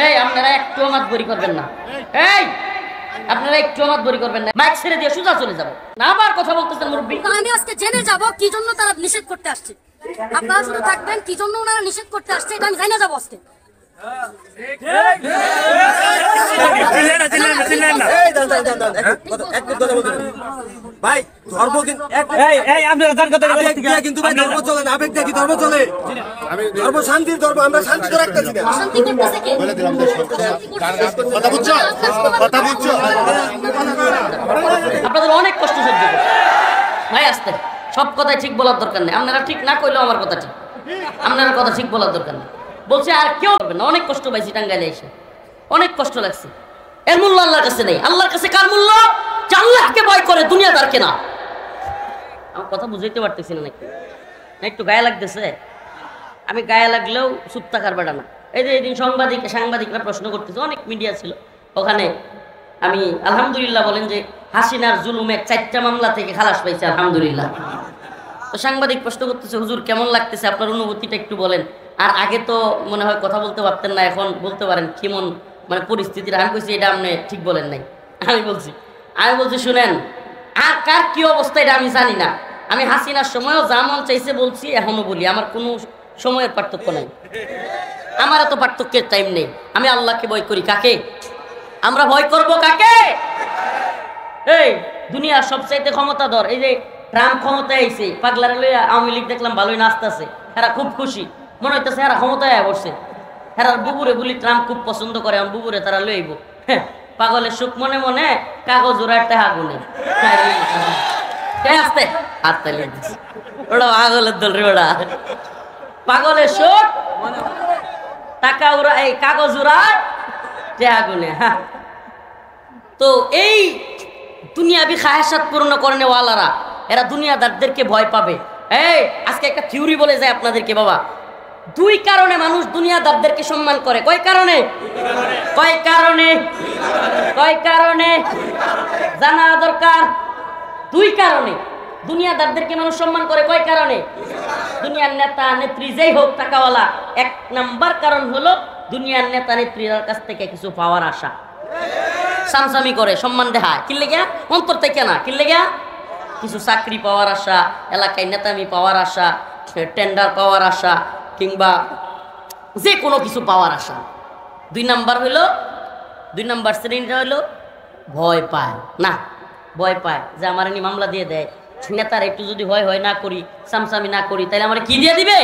এই আপনারা একটু মাত বরি করবেন না, এই আপনারা একটু মাত বরি করবেন না, মাইক ছেড়ে দিয়ে সোজা চলে যাব না। আবার কথা বলতেছেন মুরব্বি। আমি আজকে জেনে যাব কি জন্য তারা নিষেধ করতে আসছে। আপনারা শুধু থাকবেন কি জন্য ওনারা নিষেধ করতে আসছে, এটা আমি জেনে যাব আজকে। ভাই ধর্ম কিন্তু ভাই ধর্ম চলে না, আবেগ দিয়ে কি ধর্ম চলে? ধর্ম শান্তির ধর্ম, আমরা শান্তি তো রাখতেছি না। আপনাদের অনেক কষ্ট সহ্য করে ভাই, আসতে সব কথাই ঠিক বলার দরকার নেই। আপনারা ঠিক না কইলেও আমার কথা ঠিক, আপনারা কথা ঠিক বলার দরকার নেই। বলছে আর কেউ হবে না, অনেক কষ্ট পাইছি টাঙ্গাইলে এসে, অনেক কষ্ট লাগছে। এর মূল্য আল্লাহর কাছে নেই। আল্লাহর কাছে কার মূল্য? যে আল্লাহকে ভয় করে, দুনিয়াদারকে না। আমার কথা বুঝাইতে পারতেছি না নাকি? একটু গায়ে লাগতেছে? আমি গায়ে লাগলেও চুপ থাকার বেড়া না। এই যে এদিন সাংবাদিকরা প্রশ্ন করতেছে, অনেক মিডিয়া ছিল ওখানে। আমি আলহামদুলিল্লাহ বলেন যে হাসিনার জুলুমের 4টা মামলা থেকে খালাস পাইছে আলহামদুলিল্লাহ। তো সাংবাদিক প্রশ্ন করতেছে, হুজুর কেমন লাগতেছে, আপনার অনুভূতিটা একটু বলেন। আর আগে তো মনে হয় কথা বলতে পারতেন না, এখন বলতে পারেন কেমন মানে পরিস্থিতির? আমি কইছি এটা আপনি ঠিক বলেন নাই। আমি বলছি শুনেন, আর কার কি অবস্থা এটা আমি জানি না। আমি হাসিনার সময়ও যা মন চাইছে বলছি, এখনো বলি, আমার কোনো সময়ের পার্থক্য নাই, আমার এত পার্থক্যের টাইম নেই। আমি আল্লাহকে ভয় করি। কাকে আমরা ভয় করব? কাকে? এই দুনিয়ার সবচাইতে ক্ষমতাধর, এই যে ট্রাম্প ক্ষমতায় আইছে, পাগলারা লইয়া আওয়ামী লীগ দেখলাম ভালোই নাচতেছে, এরা খুব খুশি, মনে হইতেছে এরা ক্ষমতায় বসছে। এরার বুবুরে বলি ট্রাম্প খুব পছন্দ করে, আমি বুবুরে তারা লইব। হ্যাঁ, পাগলের সুখ মনে মনে কাগজ ওরা একটা হাগুনে আসতে হাত তালিয়ে দিচ্ছে। ওটা পাগলের দল রে, ওটা পাগলের সুখ টাকা ওরা, এই কাগজ ওরা আগুনে। হ্যাঁ, তো এই দুনিয়াবি খায়সাত পূর্ণ করে নেওয়ালারা এরা দুনিয়াদারদেরকে ভয় পাবে। এই আজকে একটা থিওরি বলে যায় আপনাদেরকে বাবা, 2 কারণে মানুষ দুনিয়াদারদেরকে সম্মান করে। কয় কারণে? কয় কারণে জানা দরকার। 2 কারণে দুনিয়াদারদেরকে মানুষ সম্মান করে। কয় কারণে? দুনিয়ার নেতা নেত্রী যেই হোক টাকাওয়ালা, 1 নাম্বার কারণ হলো দুনিয়ার নেতা নেত্রীর কাছ থেকে কিছু পাওয়ার আশা। সামসামি করে, সম্মান দেখায়, কিনলে গিয়া অন্তর থেকে না, কিনলে গিয়া কিছু চাকরি পাওয়ার আশা, এলাকায় নেতামি পাওয়ার আশা, টেন্ডার পাওয়ার আশা, কিংবা যে কোনো কিছু পাওয়ার আশা। 2 নাম্বার শ্রেণীটা হলো ভয় পায় না, ভয় পায় যে আমার এনে মামলা দিয়ে দেয়, নেতার একটু যদি হয় না করি, সামসামি না করি, তাহলে আমার কি দিয়ে দিবে?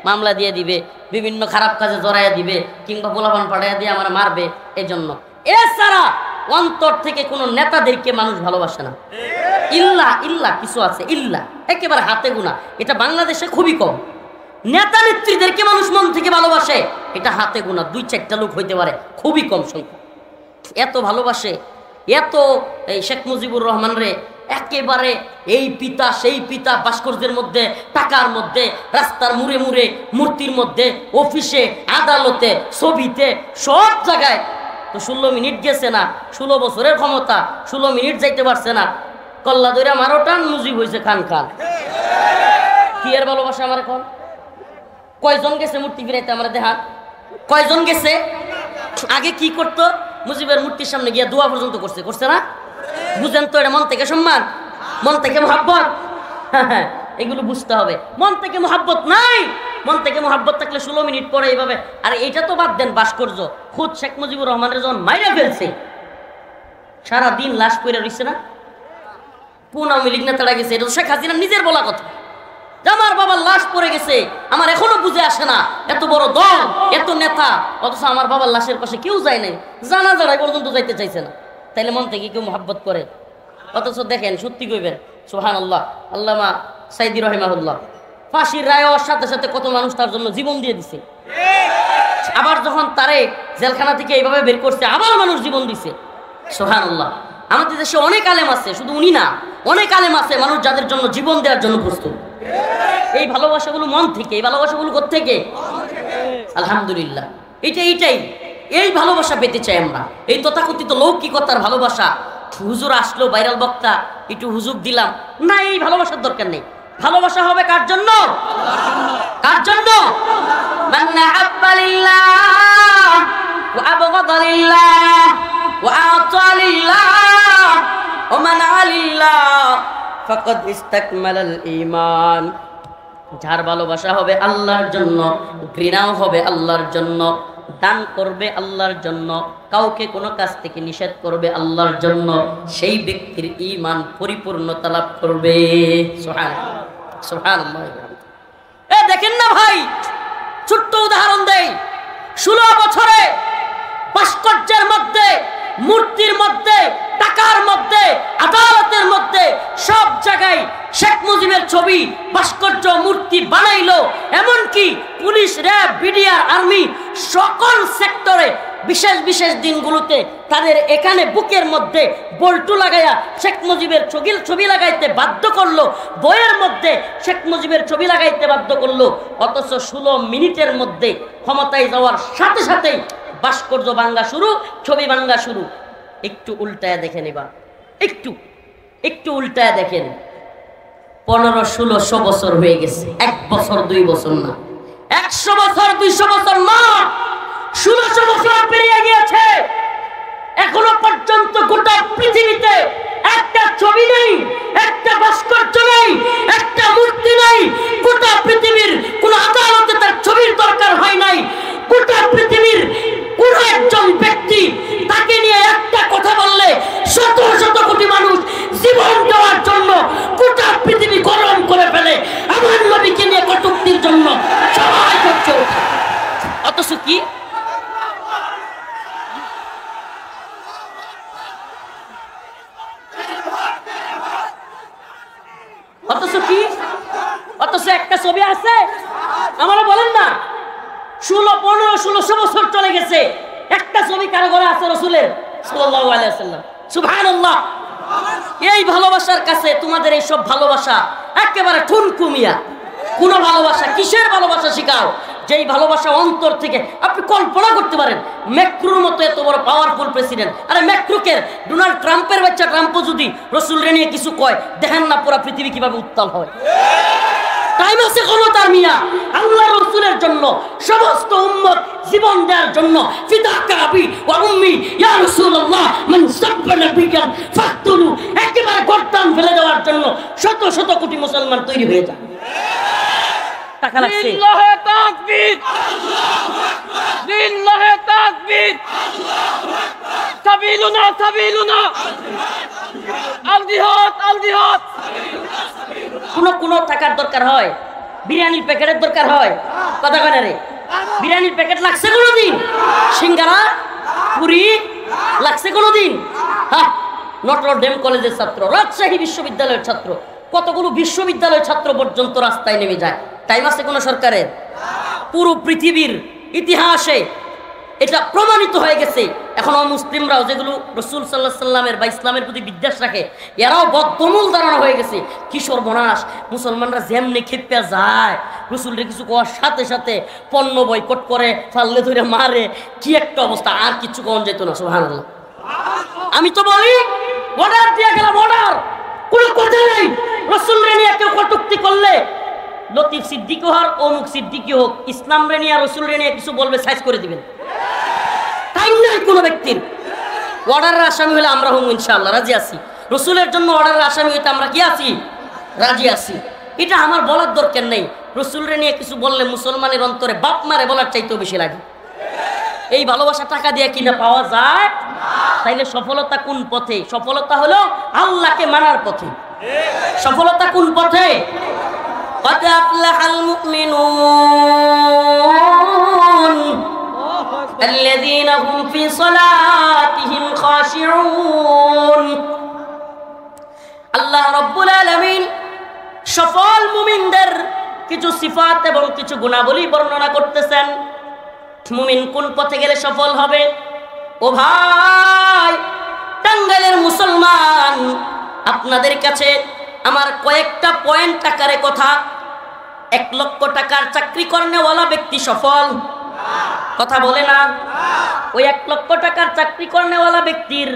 মামলা দিয়ে দিবে, বিভিন্ন খারাপ কাজে জড়াইয়া দিবে, কিংবা পোলাপান পাঠাইয়া দিয়ে আমার মারবে। এই জন্য এছাড়া অন্তর থেকে কোনো নেতাদেরকে মানুষ ভালোবাসে না। ইল্লা কিছু আছে, ইল্লা একেবারে হাতে গোনা, এটা বাংলাদেশে খুবই কম। নেতা নেত্রীদেরকে মানুষ মন থেকে ভালোবাসে, এটা হাতে গোনা 2-4টা লোক হইতে পারে, খুবই কম সংখ্যা। এত ভালোবাসে, এত এই শেখ মুজিবুর রহমান রে একেবারে এই পিতা সেই পিতা, ভাস্কর্যের মধ্যে, টাকার মধ্যে, রাস্তার মুড়ে মুড়ে, মূর্তির মধ্যে, অফিসে, আদালতে, ছবিতে, সব জায়গায়। তো 16 মিনিট গেছে না, 16 বছরের ক্ষমতা, 16 মিনিট যাইতে পারছে না, কল্লা দইরা মারো টান, মুজিব হয়েছে খান। কি এর ভালোবাসা আমার এখন? কয়জন গেছে মূর্তি ফিরাইতে আমার দেহা? কয়জন গেছে? আগে কি করতো? মুজিবের মূর্তির সামনে গিয়া দোয়া পর্যন্ত করছে না? বুঝেন তো, এটা মন থেকে সম্মান, মন থেকে মোহাব্বত। হ্যাঁ, এগুলো বুঝতে হবে। মন থেকে মোহাব্বত নাই, মন থেকে মোহাব্বত থাকলে 16 মিনিট পরে এইভাবে। আর এইটা তো বাদ দেন, ভাস্কর্য খুদ শেখ মুজিবুর রহমানের যখন মাইরা ফেলছে, সারাদিন লাশ পইরা রইছে না, আওয়ামী লীগ নেতারা গেছে, এটা তো শেখ হাসিনা নিজের বলা কথা। আমার বাবার লাশ পড়ে গেছে, আমার এখনো বুঝে আসে না, এত বড় দল, এত নেতা, অথচ আমার বাবার লাশের পাশে কেউ যায় নাই, জানাজায় পর্যন্ত যাইতে চাইছে না। তাইলে মন থেকে কেউ মোহাব্বত করে? অথচ দেখেন, সত্যি কইবেন সুবহানাল্লাহ, আল্লামা সাইদি রহিমাহুল্লাহ ফাঁসির রায় হওয়ার সাথে সাথে কত মানুষ তার জন্য জীবন দিয়ে দিছে। আবার যখন তারে জেলখানা থেকে এইভাবে বের করছে, আবার মানুষ জীবন দিছে। সুবহানাল্লাহ। আমাদের দেশে অনেক আলেম আছে, শুধু উনি না, অনেক আলেম আছে মানুষ যাদের জন্য জীবন দেওয়ার জন্য প্রস্তুত। এই ভালোবাসাগুলো মন থেকে, এই ভালোবাসাগুলো কোত্থেকে? আলহামদুলিল্লাহ। এইটাই এই ভালোবাসা পেতে চাই আমরা, এই তথাকথিত লৌকিকতার ভালোবাসা। হুজুর আসলো, ভাইরাল বক্তা, একটু হুজুর দিলাম না, এই ভালোবাসার দরকার নেই। ভালোবাসা হবে কার জন্য? কার জন্য? মান আহাব্বা লিল্লাহ ফাকাদ ইস্তাকমালাল ঈমান। যার ভালোবাসা হবে আল্লাহর জন্য, ঘৃণাও হবে আল্লাহর জন্য, দান করবে আল্লাহর জন্য, কাউকে কোনো কাজ থেকে নিষেধ করবে আল্লাহর জন্য, সেই ব্যক্তির ঈমান পরিপূর্ণতা লাভ করবে। সুবহানাল্লাহ, সুবহানাল্লাহ। দেখেন না ভাই, ছোট্ট উদাহরণ দেই। 16 বছরে ভাস্কর্যের মধ্যে, মূর্তির মধ্যে, টাকার মধ্যে, আদালতের মধ্যে সব জায়গায় শেখ মুজিবের ছবি, ভাস্কর্য, মূর্তি বানাইলো। এমনকি পুলিশ, র্যাব, বিডিআর, আর্মি সকল সেক্টরে বিশেষ বিশেষ দিনগুলোতে তাদের এখানে বুকের মধ্যে বল্টু লাগাইয়া শেখ মুজিবের ছবি লাগাইতে বাধ্য করলো, বইয়ের মধ্যে শেখ মুজিবের ছবি লাগাইতে বাধ্য করলো। অথচ 16 মিনিটের মধ্যে ক্ষমতায় যাওয়ার সাথে সাথেই ভাস্কর্য ভাঙ্গা শুরু, ছবি ভাঙ্গা শুরু। একটু উল্টায় দেখে নিবা, একটু উল্টায় দেখেন। 1500-1600 বছর হয়ে গেছে, 1 বছর 2 বছর না, 100 বছর 200 বছর না, 1600 বছর পেরিয়ে গিয়েছে। এখনো পর্যন্ত গোটা পৃথিবীতে একটা ছবি নেই, একটা ভাস্কর্য নেই, একটা মূর্তি নেই। গোটা পৃথিবীর কোন আদালতে তার ছবির দরকার হয় নাই। গোটা পৃথিবীর কোন একজন ব্যক্তি তাকে নিয়ে একটা কথা বললে শত শত কোটি মানুষ জীবন দেওয়ার জন্য গোটা পৃথিবী গরম করে ফেলে। আমার নবীকে নিয়ে কটূক্তির জন্য সবাই করছে। অথচ কি অথচ একটা ছবি আছে, আমরা বলেন না 1500-1600 বছর চলে গেছে, একটা ছবি কারো ঘরে আছে রাসূলের সাল্লাল্লাহু আলাইহি ওয়াসাল্লাম। সুবহানাল্লাহ। এই ভালোবাসার কাছে তোমাদের এই সব ভালোবাসা একেবারে ঠুনকুমিয়া। কোন ভালোবাসা, কিসের ভালোবাসা শিখাও? যেই ভালোবাসা অন্তর থেকে আপনি কল্পনা করতে পারেন। ম্যাক্রোর মতো এত বড় পাওয়ারফুল প্রেসিডেন্ট, আরে ম্যাক্রোকে ডোনাল্ড ট্রাম্পের বাচ্চা ট্রাম্পও যদি রাসূলরে নিয়ে কিছু কয়, দেখেন না পুরো পৃথিবী কিভাবে উত্তাল হয়। টাইম আছে ক্ষমতার মিয়া। আল্লাহ রাসূলের জন্য সমস্ত উম্মত জীবন দেওয়ার জন্য ফিদাকা আবি ওয়া উম্মি ইয়া রাসূলুল্লাহ মান সাব্বা নাবিয়ান ফাকতুলু, একেবারে গর্দান ফেলে দেওয়ার জন্য শত শত কোটি মুসলমান তৈরি হয়ে যায়। টাকা লাগছে। লিল্লাহি তাকবীর, লিল্লাহি তাকবীর, সাবিলুনা সাবিলুনা, আল জিহাদ আল জিহাদ। কোন টাকার দরকার হয়? বিরিয়ানির প্যাকেটের দরকার হয়? কথা কেন রে? বিরিয়ানির প্যাকেট লাগছে কোনোদিন? সিঙ্গারা, পুরি লাগছে কোনোদিন? হ্যাঁ, নটরডেম কলেজের ছাত্র, রাজশাহী বিশ্ববিদ্যালয়ের ছাত্র, কতগুলো বিশ্ববিদ্যালয়ের ছাত্র পর্যন্ত রাস্তায় নেমে যায়। টাইম আছে কোন সরকারের? পুরো পৃথিবীর ইতিহাসে এটা প্রমাণিত হয়ে গেছে। এখন মুসলিমরাও যেগুলো রাসূল সাল্লাল্লাহু আলাইহি সাল্লামের বা ইসলামের প্রতি বিদ্বেষ রাখে, এরাও বদ্ধমূল ধারণা হয়ে গেছে। কি সর্বনাশ! মুসলমানরা যেমনি খেপে যায়, রাসূলের কিছু কোয়ার সাথে সাথে পণ্য বয়কট করে, ফাল্লে ধরে মারে, কি একটা অবস্থা! আর কিছু কম যেত না। সুবহানাল্লাহ। আমি তো বলি অর্ডার দিয়ে গেলাম, অর্ডার, কোনো কথা নেই। রাসূলের নিয়ে কেউ কটূক্তি করলে, লতিফ সিদ্দিকী হোক, অমুক সিদ্দিকী হোক, ইসলাম রে নিয়ে রাসূলের নিয়ে কিছু বলবে, সাইজ করে দিবেন। টাইম নাই কোনো ব্যক্তির। অর্ডারের আসামি হলে আমরা হম ইনশাআল্লাহ, রাজি আছি। রাসূলের জন্য অর্ডারের আসামি হইতে আমরা কি আছি? রাজি আছি। এটা আমার বলার দরকার নেই। রাসূলের নিয়ে কিছু বললে মুসলমানের অন্তরে বাপ মারে বলার চাইতেও বেশি লাগে। এই ভালোবাসা টাকা দিয়ে কিনা পাওয়া যায়? তাইলে সফলতা কোন পথে? সফলতা হলো আল্লাহকে মানার পথে। সফলতা কোন পথে? قد أفلح المؤمنون الذين هم في صلاتهم خاشعون। আল্লাহ রাব্বুল আলামিন সফল মুমিনদের কিছু সিফাত এবং কিছু গুণাবলী বর্ণনা করতেছেন। মুমিন কোন পথে গেলে সফল হবে? ও ভাই, টাঙ্গাইলের মুসলমান, আপনাদের কাছে আমার কয়েকটা পয়েন্ট আকারে কথা। 1 লক্ষ টাকার চাকরি করেওয়ালা ব্যক্তি সফল? কথা বলে না। ওই 1 লক্ষ টাকার চাকরি করেওয়ালা ব্যক্তির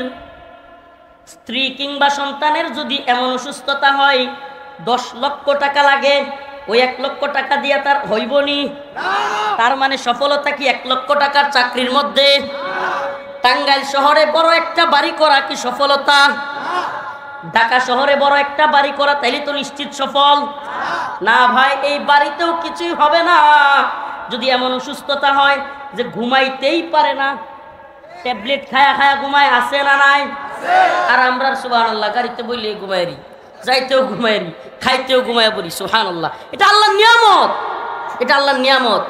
স্ত্রী কিংবা সন্তানের যদি এমন অসুস্থতা হয় 10 লক্ষ টাকা লাগে, ওই 1 লক্ষ টাকা দিয়ে তার হইবনি? তার মানে সফলতা কি 1 লক্ষ টাকার চাকরির মধ্যে? টাঙ্গাইল শহরে বড় একটা বাড়ি করা কি সফলতা? ঢাকা শহরে বড় একটা বাড়ি করা তাইলে তো নিশ্চিত সফল না ভাই। এই বাড়িতেও কিছুই হবে না যদি এমন অসুস্থতা হয় যে ঘুমাইতেই পারে না, ট্যাবলেট খায়া খায়া ঘুমায়, আছে না নাই? আর আমরা সুবহানাল্লাহ গাড়িতে বইলে ঘুমাইরি, যাইতেও ঘুমাইরি, খাইতেও ঘুমায় পড়ি। সুবহানাল্লাহ, এটা আল্লাহর নিয়ামত, এটা আল্লাহর নিয়ামত।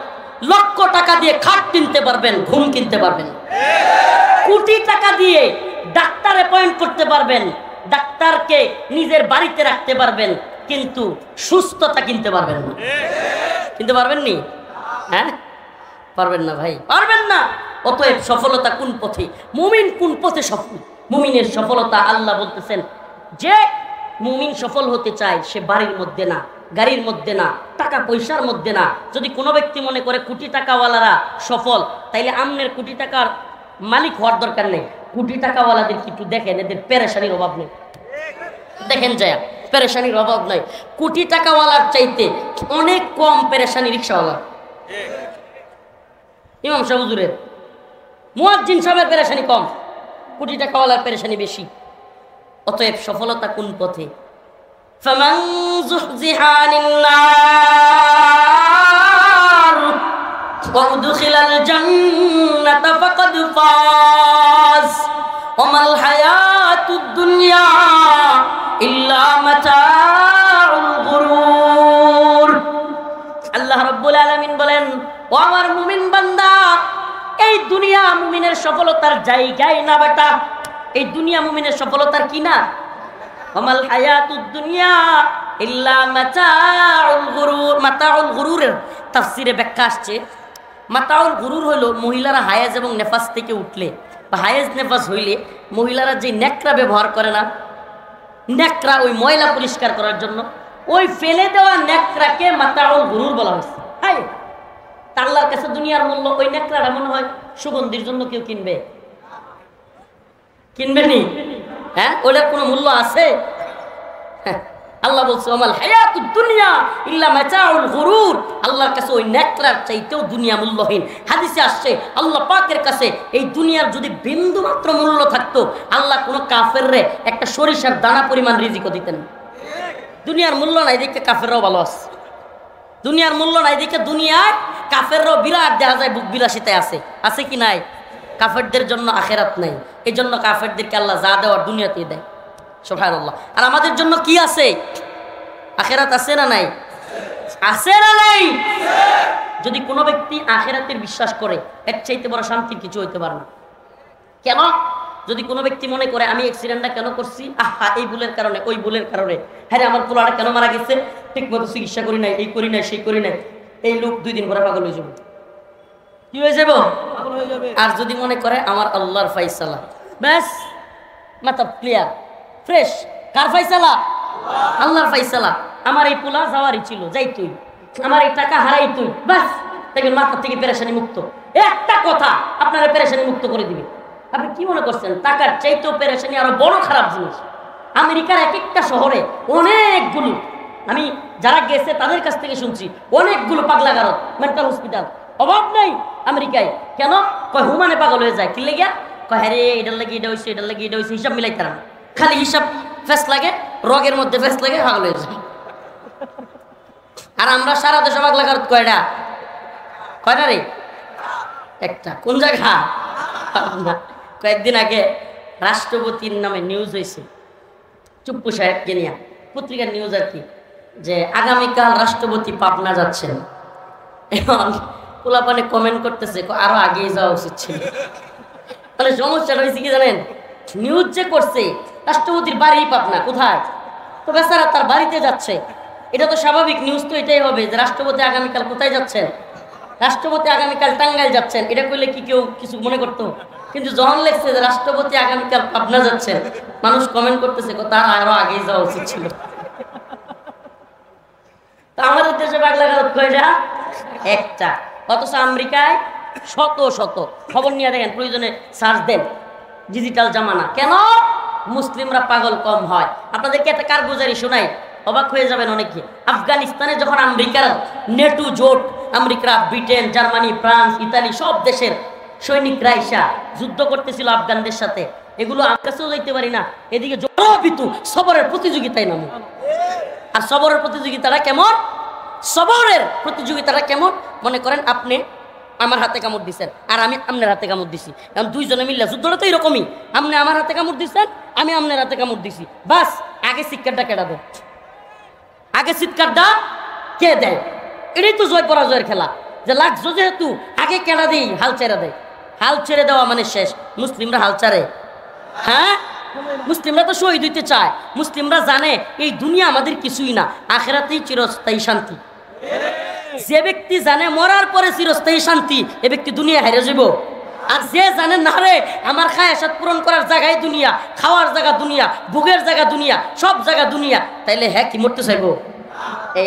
লক্ষ টাকা দিয়ে খাট কিনতে পারবেন, ঘুম কিনতে পারবেন। কোটি টাকা দিয়ে ডাক্তার অ্যাপয়েন্ট করতে পারবেন, ডাক্তারকে নিজের বাড়িতে রাখতে পারবেন, কিন্তু সুস্থতা কিনতে পারবেন না। কিনতে পারবেন নি? হ্যাঁ, পারবেন না ভাই, পারবেন না। অতএব সফলতা কোন পথে, মুমিন কোন পথে সফল? মুমিনের সফলতা আল্লাহ বলতেছেন যে মুমিন সফল হতে চায় সে বাড়ির মধ্যে না, গাড়ির মধ্যে না, টাকা পয়সার মধ্যে না। যদি কোনো ব্যক্তি মনে করে কোটি টাকাওয়ালারা সফল, তাইলে আমনের কোটি টাকার মালিক হওয়ার দরকার নেই। কোটি টাকাওয়ালাদের কিছু দেখেন, এদের পেরেশানির অভাব নেই। দেখেন যায় পেরেশানির অভাব নাই। কোটি টাকাওয়ালার চাইতে অনেক কম পেরেশানি রিক্সাওয়ালা। ইমাম সাহেব হুজুরের, মুয়াজ্জিন সাহেবের পেরেশানি কম, কোটি টাকাওয়ালার পেরেশানি বেশি। অতএব সফলতা কোন পথে? ফামান যুহজিহা আনিন নার ওয়া উদখিলাল জান্নাতা ফাকাদ ফাজ ওয়া মাল হায়াতুদ দুনিয়া ইল্লা মাতাউল গুরুর। আল্লাহ রাব্বুল আলামিন বলেন, ও আমার মুমিন বান্দা, এই দুনিয়া মুমিনের সফলতার জায়গায় না বেটা। এই দুনিয়া মুমিনের সফলতার কি না? ওমাল হায়াতুদ দুনিয়া ইল্লা মাতাউল গুরুর। মাতাউল গুরুরের তাফসিরে ব্যাখ্যা আসছে, মাতাউল গুরুর হলো মহিলারা হায়েজ এবং নেফাস থেকে উঠলে বা হায়েজ নেফাস হইলে মহিলারা যে নেকড়া ব্যবহার করে না, নেকড়া ওই ময়লা পরিষ্কার করার জন্য, ওই ফেলে দেওয়া নেকড়াকে মাতাউল গুরুর বলা হয়েছে। হাই, আল্লাহর কাছে দুনিয়ার মূল্য ওই নেকড়াটা মনে হয় সুগন্ধির জন্য কেউ কিনবে? কিনবে নি? হ্যাঁ, ওটার কোনো মূল্য আছে? হ্যাঁ, আল্লাহ বলছে ওমাল হায়াতুদ দুনিয়া ইল্লা মাতাউল গুরুর। আল্লাহর কাছে ওই নেকড়ার চাইতেও দুনিয়া মূল্যহীন। হাদিসে আসছে আল্লাহ পাকের কাছে এই দুনিয়ার যদি বিন্দু মাত্র মূল্য থাকতো, আল্লাহ কোনো কাফেররে একটা সরিষার দানা পরিমাণ রিজিকও দিতেন। দুনিয়ার মূল্য নাই দেখে কাফেররাও ভালো আছে। দুনিয়ার মূল্য নাই দেখে দুনিয়ায় কাফেররাও বিরাট দেখা যায় বুক বিলাসিতায় আছে। আছে কি নাই? কাফেরদের জন্য আখেরাত নাই, এই জন্য কাফেরদেরকে আল্লাহ যা দেওয়ার দুনিয়াতেই দেয়। সুবহানাল্লাহ। আর আমাদের জন্য কি আছে? আখেরাত আছে না নাই? আছে না নাই? যদি কোনো ব্যক্তি আখেরাতের বিশ্বাস করে, এর চাইতে বড় শান্তির কিছু হইতে পারে না। কেন? যদি কোনো ব্যক্তি মনে করে আমি অ্যাক্সিডেন্টটা কেন করছি, আহা এই ভুলের কারণে, ওই ভুলের কারণে, হ্যাঁ আমার পোলাটা কেন মারা গেছে, ঠিক মতো চিকিৎসা করি নাই, এই করি নাই, সেই করি নাই, এই লোক 2 দিন পরে পাগল হয়ে যাবে। কি হয়ে যাব? আর যদি মনে করে আমার আল্লাহর ফায়সালা, ব্যাস মাথা ক্লিয়ার, ফ্রেশ। কার ফায়সালা? আল্লাহর ফায়সালা। আমার এই পোলা যাওয়ারই ছিল, যাই তুই, আমার এই টাকা হারাই তুই, ব্যাস দেখবেন মাথা থেকে পেরেশানি মুক্ত। একটা কথা আপনারা পেরেশানি মুক্ত করে দিবে। আপনি কি মনে করছেন টাকার চাইতেও পেরেশানি আরো বড় খারাপ জিনিস? আমেরিকার এক একটা শহরে অনেকগুলো, আমি যারা গেছে তাদের কাছ থেকে শুনছি, অনেকগুলো পাগলাগারদ, মেন্টাল হসপিটাল অভাব নেই আমেরিকায়। কেন? কয় হুমানে পাগল হয়ে যায়। কি লেগে? কয় হ্যাঁ রে এটার লাগে এটা হয়েছে, এটার লাগে এটা হয়েছে, হিসাব মিলাই তারা খালি হিসাব ফেস লাগে, রগের মধ্যে ফেস লাগে, পাগল হয়ে যায়। আর আমরা সারা দেশে পাগলাগারদ কয়টা? কয়টা রে? একটা। কোন জায়গা? কয়েকদিন আগে রাষ্ট্রপতির নামে নিউজ হয়েছে, চুপ্পু সাহেবকে নিয়ে, পত্রিকার নিউজ আর কি, যে আগামীকাল রাষ্ট্রপতি পাবনা যাচ্ছেন। এখন পোলাপানে কমেন্ট করতেছে আরো আগেই যাওয়া উচিত ছিল। তাহলে সমস্যাটা হয়েছে কি জানেন? নিউজ যে করছে রাষ্ট্রপতির বাড়ি পাবনা, কোথায়? তো বেচারা তার বাড়িতে যাচ্ছে। এটা তো স্বাভাবিক, নিউজ তো এটাই হবে যে রাষ্ট্রপতি আগামীকাল কোথায় যাচ্ছেন? রাষ্ট্রপতি আগামীকাল টাঙ্গাইল যাচ্ছেন। এটা করলে কি কেউ কিছু মনে করতো? কিন্তু যখন লেখছে যে রাষ্ট্রপতি আগামীকাল পাবনা যাচ্ছেন, মানুষ কমেন্ট করতেছে তার আরো আগেই যাওয়া উচিত ছিল। তো আমাদের দেশে পাগলাগারদ কয়টা? একটা। অথচ আমেরিকায় শত শত। খবর নিয়ে দেখেন, প্রয়োজনে সার্চ দেন, ডিজিটাল জামানা। কেন? মুসলিমরা পাগল কম হয়। আপনাদেরকে একটা কারগুজারি শোনাই, অবাক হয়ে যাবেন অনেকে। আফগানিস্তানে যখন আমেরিকার নেটো জোট, America, Britain, Germany, France, Italy সব দেশের সৈনিকরা এসে যুদ্ধ করতেছিল আফগানদের সাথে, এগুলো আমার কাছেও যাইতে পারি না, এদিকে জড়পিতু সবরের প্রতিযোগিতায় নামো। আর সবরের প্রতিযোগিতাটা কেমন? সবরের প্রতিযোগিতাটা কেমন? মনে করেন আপনি আমার হাতে কামড় দিচ্ছেন আর আমি আপনার হাতে কামড় দিছি, কারণ দুইজনে মিললে যুদ্ধটা তো এরকমই, আপনি আমার হাতে কামড় দিচ্ছেন, আমি আপনার হাতে কামড় দিছি, বাস আগে চিৎকারটা কেটে দেয়, আগে চিৎকারটা কে দেয়, এটাই তো জয় পরাজয়ের খেলা। যে লাগছো যেহেতু আগে কেডা দিই, হাল ছেড়ে দেয়। হাল ছেড়ে দেওয়া মানে শেষ। মুসলিমরা হাল ছাড়ে? হ্যাঁ, মুসলিমরা তো শহীদ হইতে চায়। মুসলিমরা জানে এই দুনিয়া আমাদের কিছুই না, আখেরাতেই চিরস্থায়ী শান্তি। যে ব্যক্তি জানে মরার পরে চিরস্থায়ী শান্তি, এ ব্যক্তি দুনিয়া হেরে যাব। আর যে জানে না রে আমার খায়াসাত পূরণ করার জায়গায় দুনিয়া, খাওয়ার জায়গা দুনিয়া, ভোগের জায়গা দুনিয়া, সব জায়গা দুনিয়া, তাইলে হ্যাঁ কি মরতে চাইবো?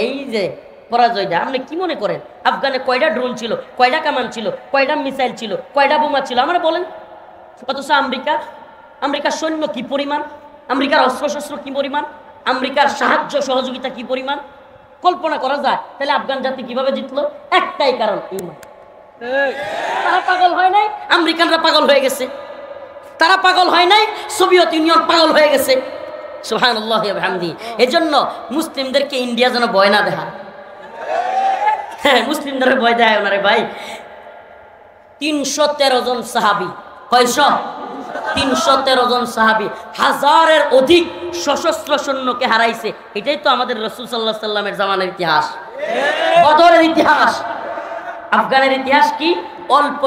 এই যে পরাজয়টা আপনি কি মনে করেন? আফগানে কয়টা ড্রোন ছিল, কয়টা কামান ছিল, কয়টা মিসাইল ছিল, কয়টা বোমা ছিল আমরা বলেন? অথচ আমেরিকার সৈন্য কি পরিমাণ, আমেরিকার অস্ত্রশস্ত্র কি পরিমাণ, আমেরিকার সাহায্য সহযোগিতা কি পরিমাণ, কল্পনা করা যায়? তাহলে আফগান জাতি কিভাবে জিতলো? একটাই কারণ, ঈমান। তারা পাগল হয় নাই, আমেরিকানরা পাগল হয়ে গেছে। তারা পাগল হয় নাই, সোভিয়েত ইউনিয়ন পাগল হয়ে গেছে। সুবহানাল্লাহ ওয়া বিহামদিহি। এজন্য মুসলিমদেরকে ইন্ডিয়া যেন ভয় না দেখায়। হ্যাঁ, মুসলিমদের ভয় দেয় ওনারে ভাই। 313 জন সাহাবী, কয়শ? 313 জন সাহাবী, হাজারের অধিক সশস্ত্র সৈন্যকে হারাইছে। এটাই তো আমাদের রাসূল সাল্লাল্লাহু আলাইহি সাল্লামের জামানার ইতিহাস, বদরের ইতিহাস। আফগানের ইতিহাস কি? অল্প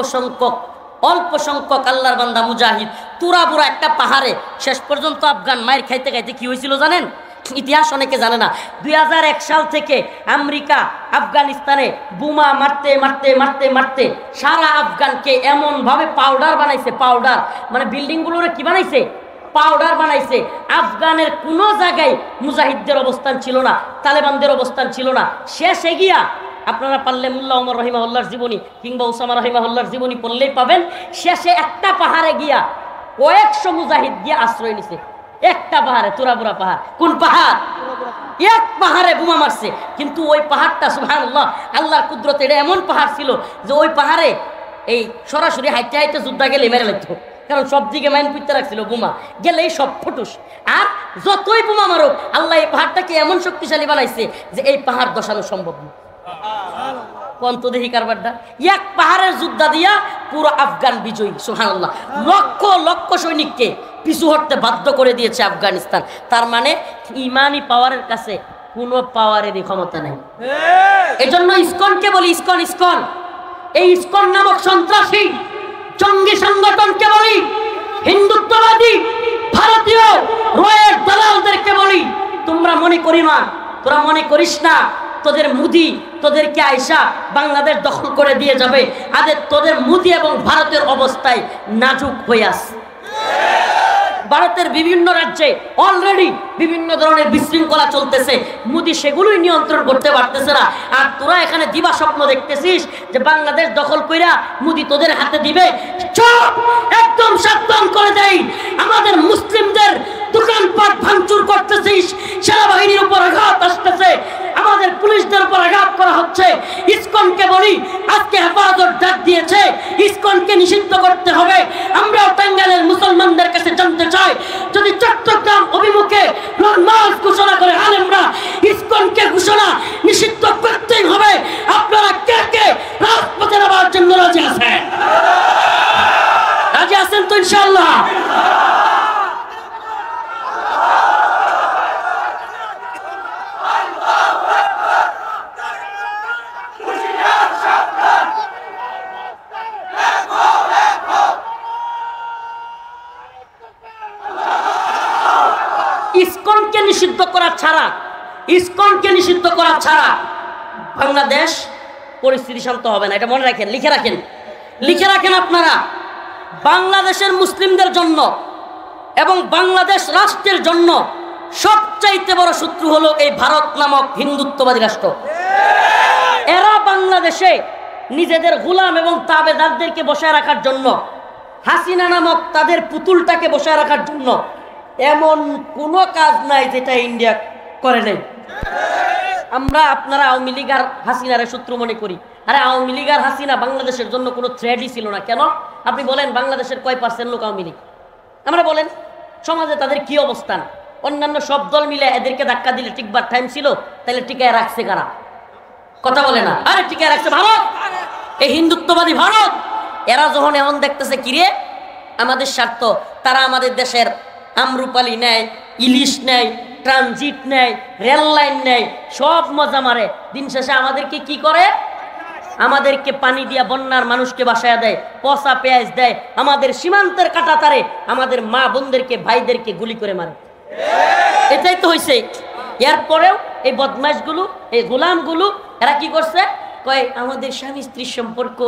সংখ্যক আল্লাহর বান্দা মুজাহিদ, তুরাবুরা একটা পাহাড়ে। শেষ পর্যন্ত আফগান মায়ের খাইতে খাইতে কি হয়েছিল জানেন? ইতিহাস অনেকে জানে না। 2001 সাল থেকে আমেরিকা আফগানিস্তানে বোমা মারতে মারতে মারতে মারতে সারা আফগানকে এমন ভাবে পাউডার বানাইছে, পাউডার মানে বিল্ডিংগুলোরে কি বানাইছে? পাউডার বানাইছে। আফগানের কোনো জায়গায় মুজাহিদদের অবস্থান ছিল না, তালেবানদের অবস্থান ছিল না। শেষে গিয়া আপনারা পারলে মোল্লা ওমর রহিমাহুল্লাহর জীবনী কিংবা উসামা রহিমাহুল্লাহর জীবনী পড়লেই পাবেন, শেষে একটা পাহাড়ে গিয়া কয়েকশো মুজাহিদ গিয়া আশ্রয় নিছে। একটা পাহাড়ে, তুরাবুরা পাহাড়। কোন পাহাড়? এক পাহাড়ে বোমা মারছে। কিন্তু ওই পাহাড়টা সুবহানাল্লাহ, আল্লাহর কুদরতে, এটা এমন পাহাড় ছিল যে ওই পাহাড়ে এই সরাসরি হাইটে হাইটে যুদ্ধ গেলে মেরে লাগতো, কারণ সব দিকে মাইন পুঁততে রাখছিল বোমা, গেলেই সব ফুটুস। আর যতই বোমা মারুক, আল্লাহ এই পাহাড়টাকে এমন শক্তিশালী বানাইছে যে এই পাহাড় ধসানো সম্ভব না। পন্তদেহি কারবারটা এক পাহাড়ের যুদ্ধ দিয়া পুরো আফগান বিজয়ী। সুবহানাল্লাহ, লক্ষ লক্ষ সৈনিককে পিছু হটতে বাধ্য করে দিয়েছে আফগানিস্তান। তার মানে ইমানি পাওয়ারের কাছে কোনো পাওয়ারেরই ক্ষমতা নেই। এজন্য ইসকনকে বলি ইসকন। এই ইসকন নামক সন্ত্রাসী জঙ্গি সংগঠনকে বলি, হিন্দুত্ববাদী ভারতীয় রয়ের দালালদেরকে বলি, তোমরা মনে করি না, তোরা মনে করিস না তোদের মুদি তোদেরকে আয়সা বাংলাদেশ দখল করে দিয়ে যাবে। তোদের মুদি এবং ভারতের অবস্থায় নাজুক হয়ে আছে। ভারতের বিভিন্ন রাজ্যে অলরেডি বিভিন্ন ধরনের বিশৃঙ্খলা চলতেছে, মোদি সেগুলোই নিয়ন্ত্রণ করতে পারতেছে না। আর তোরা এখানে দিবা স্বপ্ন দেখতেছিস যে বাংলাদেশ দখল কইরা মোদি তোদের হাতে দিবে। চুপ, একদম সাবধান করে দেই, আমাদের মুসলিমদের দোকানপাট ভাঙচুর করতেছিস, সেনাবাহিনীর উপর আঘাত আসতেছে, আমাদের পুলিশদের উপর আঘাত করা হচ্ছে। ইসকনকে বলি, আজকে হেফাজত ডাক দিয়েছে, ইসকনকে নিষিদ্ধ করতে হবে। আমরাও টাঙ্গাইলের মুসলমানদের কাছে জানতে চাই, যদি চট্টগ্রাম অভিমুখে মাস ঘোষণা করে আলেমরা, ইসকনকে ঘোষণা নিষিদ্ধ করতেই হবে। আপনারা কে কে রাজপথে নামার জন্য রাজি আছেন? রাজি আছেন তো ইনশাআল্লাহ? ইসকনকে নিষিদ্ধ করা ছাড়া বাংলাদেশ পরিস্থিতি শান্ত হবে না। এটা মনে রাখেন, লিখে রাখেন আপনারা। বাংলাদেশের মুসলিমদের জন্য এবং বাংলাদেশ রাষ্ট্রের জন্য সবচাইতে বড় শত্রু হলো এই ভারত নামক হিন্দুত্ববাদী রাষ্ট্র। এরা বাংলাদেশে নিজেদের গোলাম এবং তাবেদারদেরকে বসায় রাখার জন্য, হাসিনা নামক তাদের পুতুলটাকে বসায় রাখার জন্য এমন কোনো কাজ নাই যেটা ইন্ডিয়া করে নাই। আপনারা আওয়ামী লীগ আর হাসিনারে শত্রু মনে করি। আরে আওয়ামী লীগ আর হাসিনা বাংলাদেশের জন্য কোনো থ্রেটই ছিল না। কেন? আপনি বলেন, বাংলাদেশের কয় % লোক আওয়ামী লীগ? আমরা বলেন সমাজে তাদের কি অবস্থান? অন্যান্য সব দল মিলে এদেরকে ধাক্কা দিলে টিকবার টাইম ছিল, তাহলে টিকায় রাখছে কারা? কথা বলে না। আরে টিকায় রাখছে ভারত, এই হিন্দুত্ববাদী ভারত। এরা যখন এখন দেখতেছে কিরে আমাদের স্বার্থ, তারা আমাদের দেশের আমরুপালি নেয়, ইলিশ নেয়, ট্রানজিট নেয়, রেল লাইন নেয়, সব মজা মারে। দিন শেষে আমাদেরকে কি করে? আমাদেরকে পানি দিয়া বন্যার মানুষকে বাসায় দেয়, পচা পেঁয়াজ দেয়, আমাদের সীমান্তের কাটা তারে আমাদের মা বোনদেরকে ভাইদেরকে গুলি করে মারে। এটাই তো হয়েছে। এরপরেও এই বদমাইশগুলো, এই গোলামগুলো এরা কি করছে? কয় আমাদের স্বামী স্ত্রীর সম্পর্ক,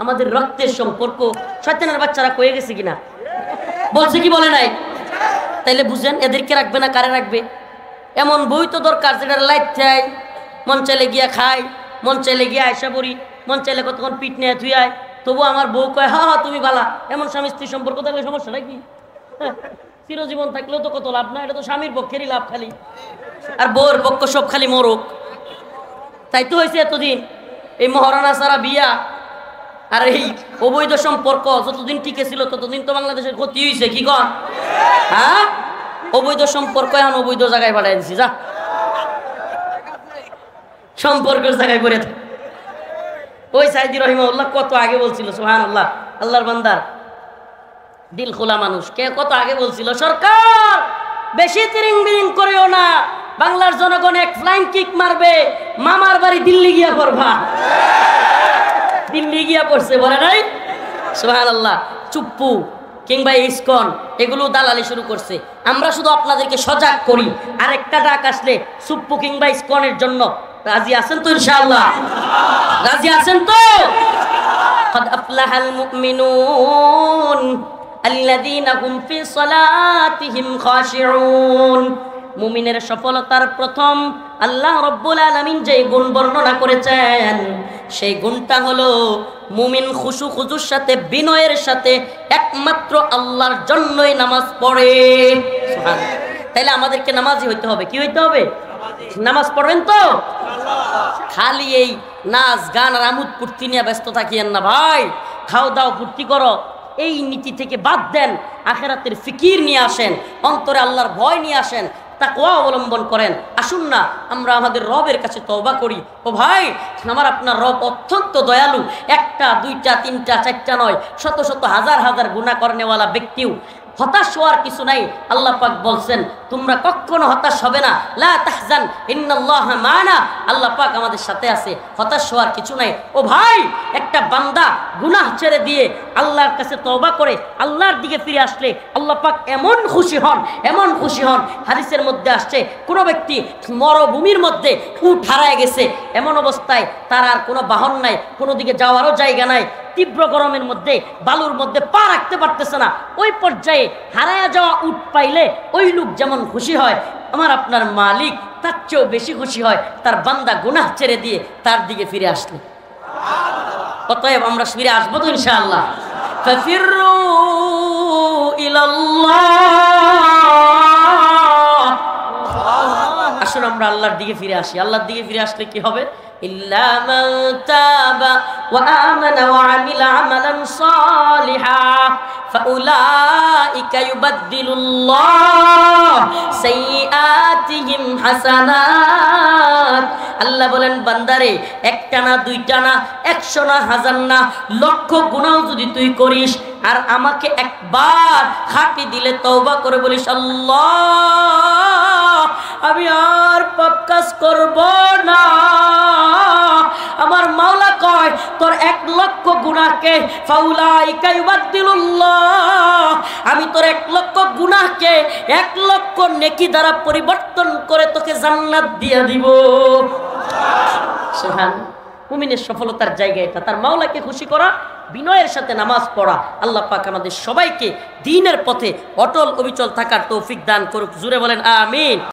আমাদের রক্তের সম্পর্ক। শয়তানের বাচ্চারা কয়ে গেছে কিনা? বলছে কি বলে নাই? তাইলে বুঝেন এদেরকে রাখবে না কারে রাখবে? এমন বই তো দরকার যেটা লাইট খায়, মন চাইলে গিয়া খায়, মন চাইলে গিয়া আয়সা পড়ি, মন চাইলে কতক্ষণ পিঠ নিয়ে ধুই আয়। তবু আমার বউ কয় হা হা তুমি বালা। এমন স্বামী স্ত্রীর সম্পর্ক থাকলে সমস্যাটা কি? চিরজীবন থাকলেও তো কত লাভ না, এটা তো স্বামীর পক্ষেরই লাভ খালি, আর বউর পক্ষ সব খালি মরক। তাই তো হয়েছে এতদিন এই মহারানা সারা বিয়া আর এই অবৈধ সম্পর্ক যতদিন টিকে ছিল ততদিন তো বাংলাদেশের ক্ষতি হয়েছে। কি কর? হ্যাঁ, অবৈধ সম্পর্ক এখন অবৈধ জায়গায় পাঠাই দিছি, যা সম্পর্কের জায়গায় করে থাকে। ওই সাইদি রহিমাহুল্লাহ কত আগে বলছিল, সুবহানাল্লাহ, আল্লাহর বান্দার দিল খোলা মানুষ, কে কত আগে বলছিল, সরকার বেশি তিরিং বিরিং করিও না, বাংলার জনগণ এক ফ্লাইং কিক মারবে, মামার বাড়ি দিল্লি গিয়া করবা। দিল্লি গিয়া পড়ছে, বলে নাই? সুবহানাল্লাহ। চুপ্পু কিংবা ইসকন এগুলো দালালি শুরু করছে। আমরা শুধু আপনাদেরকে সজাগ করি। আরেকটা ডাক আসলে চুপ্পু কিংবা ইসকনের জন্য রাজি আছেন তো? ইনশাআল্লাহ রাজি আছেন তো? قد أفلح المؤمنون الذين هم في صلاتهم خاشعون। মুমিনের সফলতার প্রথম আল্লাহ রব্বুল আলামিন যে গুণ বর্ণনা করেছেন সেই গুণটা হলো মুমিন খুশু খুজুর সাথে, বিনয়ের সাথে একমাত্র আল্লাহর জন্যই নামাজ পড়ে। সুবহানাল্লাহ। তাইলে আমাদেরকে নামাজি হইতে হবে। কি হইতে হবে? নামাজ পড়বেন তো? খালি এই নাচ গান আর আমোদ ফুর্তি নিয়ে ব্যস্ত থাকিয়েন না ভাই। খাও দাও ফুর্তি করো, এই নীতি থেকে বাদ দেন। আখিরাতের ফিকির নিয়ে আসেন, অন্তরে আল্লাহর ভয় নিয়ে আসেন, তাকওয়া অবলম্বন করেন। আসুন না আমরা আমাদের রবের কাছে তওবা করি। ও ভাই, আমার আপনার রব অত্যন্ত দয়ালু। একটা দুইটা তিনটা চারটা নয়, শত শত হাজার হাজার গুনাহ করনেওয়ালা ব্যক্তিও হতাশ হওয়ার কিছু নাই। আল্লাহ পাক বলছেন তোমরা কখনো হতাশ হবে না, লা তাহজান ইন্নাল্লাহা মা'না। আল্লাহ পাক আমাদের সাথে আছে, হতাশ হওয়ার কিছু নাই। ও ভাই, একটা বান্দা গুনাহ ছেড়ে দিয়ে আল্লাহর কাছে তওবা করে আল্লাহর দিকে ফিরে আসলে আল্লাহ পাক এমন খুশি হন, এমন খুশি হন। হাদিসের মধ্যে আসছে কোন ব্যক্তি মরুভূমির মধ্যে উট হারায় গেছে, এমন অবস্থায় তার আর কোনো বাহন নাই, কোনো দিকে যাওয়ারও জায়গা নাই, তীব্র গরমের মধ্যে বালুর মধ্যে পা রাখতে পারতেছে না, ওই পর্যায়ে হারায়া যাওয়া উট পাইলে ওই লোক যেমন খুশি হয়, আমার আপনার মালিক তার চেয়েও বেশি খুশি হয় তার বান্দা গুনাহ ছেড়ে দিয়ে তার দিকে ফিরে আসলে। অতএব আমরা ফিরে আসবো তো ইনশাআল্লাহ। ফাফিরু ইলাল্লাহ। আসুন আমরা আল্লাহর দিকে ফিরে আসি। আল্লাহর দিকে ফিরে আসলে কি হবে? إلا من تاب وآمن وعمل عملا صالحا فأولئك يبدل الله سيئاتهم حسنات। আল্লাহ বলেন বান্দারে, একটা না দুইটা না, 100 না, 1000 না, লক্ষ গুনাহ যদি তুই করিস আর আমাকে একবার খাঁটি দিলে তওবা করে বলিস আল্লাহ আমি আর পাপ কাজ করব না, আমার মাওলা কয় তোর 1 লক্ষ গুনাহকে ফাউলাইকা ইউবাদদিলুল্লাহ, আমি তোর 1 লক্ষ গুনাহকে 1 লক্ষ নেকি দ্বারা পরিবর্তন করে তোকে জান্নাত দিয়ে দিব। সুবহানাল্লাহ। মুমিনের সফলতার জায়গা এটা, তার মাওলাকে খুশি করা, বিনয়ের সাথে নামাজ পড়া। আল্লাহ পাক আমাদের সবাইকে দ্বীনের পথে অটল অবিচল থাকার তৌফিক দান করুক। জোরে বলেন আমিন।